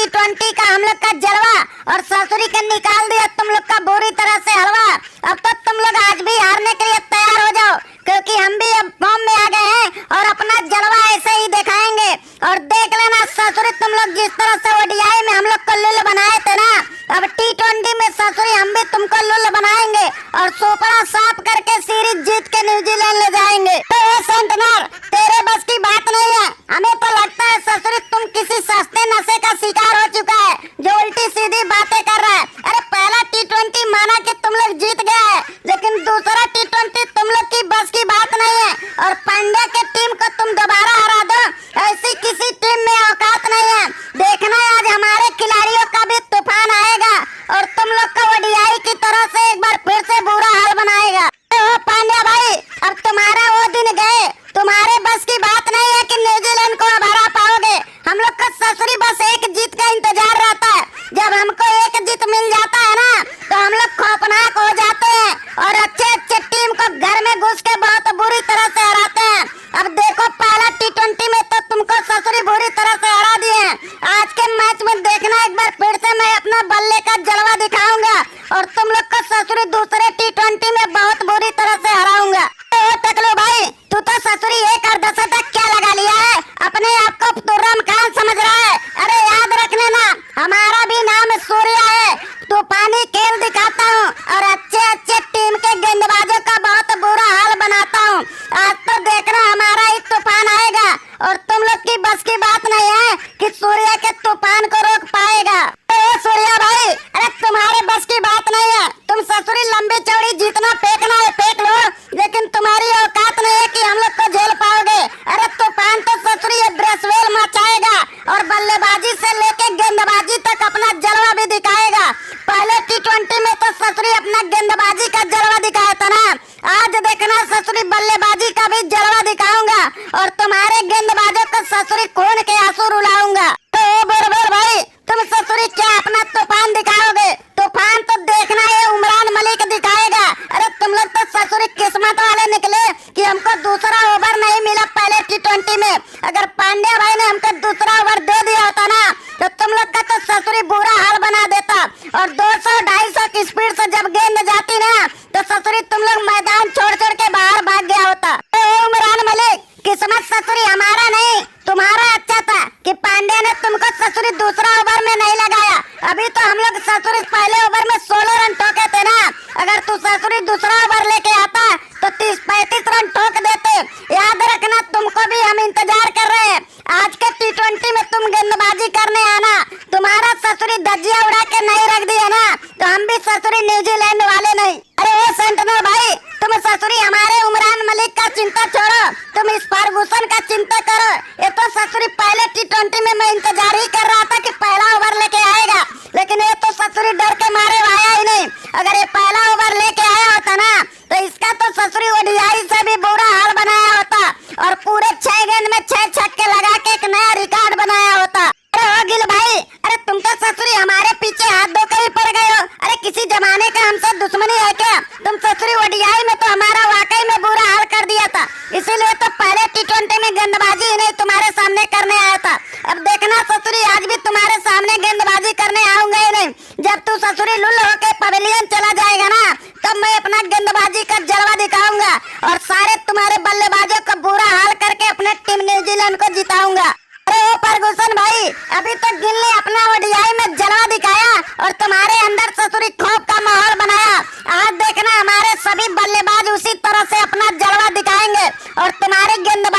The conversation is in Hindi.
T20 का हम लोग का जलवा और ससुरी के निकाल दिया तुम लोग का बुरी तरह से हलवा। अब तो तुम लोग आज भी हारने के लिए तैयार हो जाओ, क्योंकि हम भी अब फॉर्म में आ गए हैं और अपना जलवा ऐसे ही दिखाएंगे। और देख लेना ससुरी, तुम लोग जिस तरह से ओडीआई में हम लोग को लुल बनाए थे ना, अब T20 में ससुरी हम भी तुमको लुल बनाएंगे और सोपड़ा साफ करके सीरीज जीत के न्यूजीलैंड ले जाएंगे। तो सेंटनर, तेरे बस की बात नहीं है। हमें तो लगता है ससुरी तुम किसी सस्ते नशे का शिकार हो चुका है, जो उल्टी सीधी बातें कर रहा है। अरे पहला T20 माना कि तुम लोग जीत गए हैं, लेकिन दूसरा T20 तुम लोग की बस की बात नहीं है। और पांड्या के टीम को तुम दोबारा हरा दो, ऐसी किसी टीम में औकात नहीं है। देखना आज हमारे खिलाड़ियों का भी तूफान आएगा और तुम लोग का ओडीआई की तरह से एक बार फिर से बुरा हाल बनाएगा। ओ पांड्या भाई, अब तुम्हारा वो दिन गए। तुम्हारे बस की बात नहीं है कि न्यूजीलैंड को अब हरा पाओगे। हम लोग का ससुरी बस एक जीत का इंतजार रहता है। जब हमको एक जीत मिल जाता है ना, तो हम लोग खौफनाक हो जाते हैं और अच्छे अच्छे टीम को घर में घुस के बहुत बुरी तरह से हराते हैं। अब देखो पहला T20 में तो तुमको ससुरी बुरी तरह से हरा दिए हैं। आज के मैच में देखना एक बार फिर से मैं अपना बल्ले का जलवा दिखाऊंगा और तुम लोग को ससुरी दूसरे T20 में बहुत बुरी तरह से हराऊंगा। टकलू भाई, तू तो ससुरी एक अर्धशतक क्या लगा लिया है? अपने आप को तुर्रम खान समझ रहा है? अरे याद रखने ना, हमारा भी नाम सूर्या है। तूफानी खेल दिखाता हूँ और अच्छे अच्छे टीम के गेंदबाजों का बहुत बुरा हाल बनाता हूँ। आज तो देखना हमारा ही तूफान आएगा और तुम लोग की बस की बात नहीं है कि सूर्या के तूफान को रोक पाएगा। सूर्या भाई, अरे तुम्हारे बस की बात नहीं है। तुम ससुरी लंबी चौड़ी जितना फेंकना है फेंक लो, लेकिन तुम्हारी औकात नहीं है कि हम लोग को झेल पाओगे। अरे तूफान तो ससुरी ये ब्रेसवेल मचाएगा और बल्लेबाजी से लेके गेंदबाजी तक अपना जलवा भी दिखाएगा। पहले T20 में तो ससुरी अपना गेंदबाजी का जलवा दिखाया था ना, आज देखना ससुरी बल्लेबाजी का भी जलवा दिखाऊंगा और तुम्हारे गेंदबाजों को ससुरी खून के आंसू रुलाऊंगा। तो बरबर भाई, तुम ससुरी क्या अपना तूफान दिखाओगे? तूफान तो देखना ये उमरान मलिक दिखाएगा। अरे तुम लोग तो ससुरी किस्मत वाले निकले कि हमको दूसरा ओवर नहीं मिला पहले T20 में। अगर पांड्या भाई ने हमको दूसरा ओवर दे दिया होता ना, तो तुम लोग का तो ससुरी बुरा हाल बना देता। और 200-250 की स्पीड से जब गेंद जाती ना, तो ससुरी तुम लोग मैदान छोड़ छोड़ के बाहर भाग गया होता। उमरान मलिक, किस्मत ससुरी हमारा नहीं तुम्हारा अच्छा था कि पांड्या ने तुमको ससुरी दूसरा ओवर में नहीं लगाया। अभी तो हम लोग ससुरी पहले ओवर में 16 रन ठोके थे ना। अगर तू ससुरी दूसरा ओवर लेके आता तो 30-35 रन ठोक देते। याद रखना, तुमको भी हम इंतजार कर रहे हैं। आज के T20 में तुम गेंदबाजी करने आना। तुम्हारा ससुरी धज्जियां उड़ा के नहीं रख दिया ना, तो हम भी ससुरी न्यूजीलैंड वाले नहीं। अरे वो सेंटनर भाई, तुम ससुरी हमारे उमरान मलिक का चिंता छोड़ो, तुम इस फर्गूसन का चिंता करो। ये तो ससुरी पहले T20 में मैं इंतजार ही कर रहा था कि पहला ओवर लेके आएगा, लेकिन ये तो ससुरी डर के मारे आया ही नहीं। अगर ये पहला ओवर लेके आया होता ना, तो इसका तो ससुरी ओडीआई से भी बुरा हाल बनाया होता और पूरे 6 गेंद में 6 छक्के लगा के एक नया रिकॉर्ड बनाया होता। अरे हो गिल भाई, अरे तुम तो ससुरी हमारे पीछे हाथ धो कर ही पड़ गए हो। अरे किसी जमाने का हमसे दुश्मनी है क्या? तुम ससुरी ओडीआई में तो हमारा वाकई में बुरा हाल कर दिया था, इसीलिए तो पहले T20 में गेंदबाजी ही नहीं तुम्हारे सामने करने आया था। अब देखना ससुरी, आज भी तुम्हारे सामने गेंदबाजी करने आऊंगा ही नहीं। जब तू ससुरी लुल होके पवेलियन चला जाएगा ना, तब मैं अपना गेंदबाजी का जलवा दिखाऊंगा और सारे तुम्हारे बल्लेबाजों का बुरा हाल करके अपने टीम न्यूजीलैंड को जिताऊंगा। अरे ओ फर्गूसन भाई, अभी तो गिल ने अपना ओडीआई में जलवा दिखाया और तुम्हारे अंदर ससुरी खौफ का माहौल बनाया। आज देखना हमारे सभी बल्लेबाज उसी तरह से अपना जलवा दिखाएंगे और तुम्हारे गेंद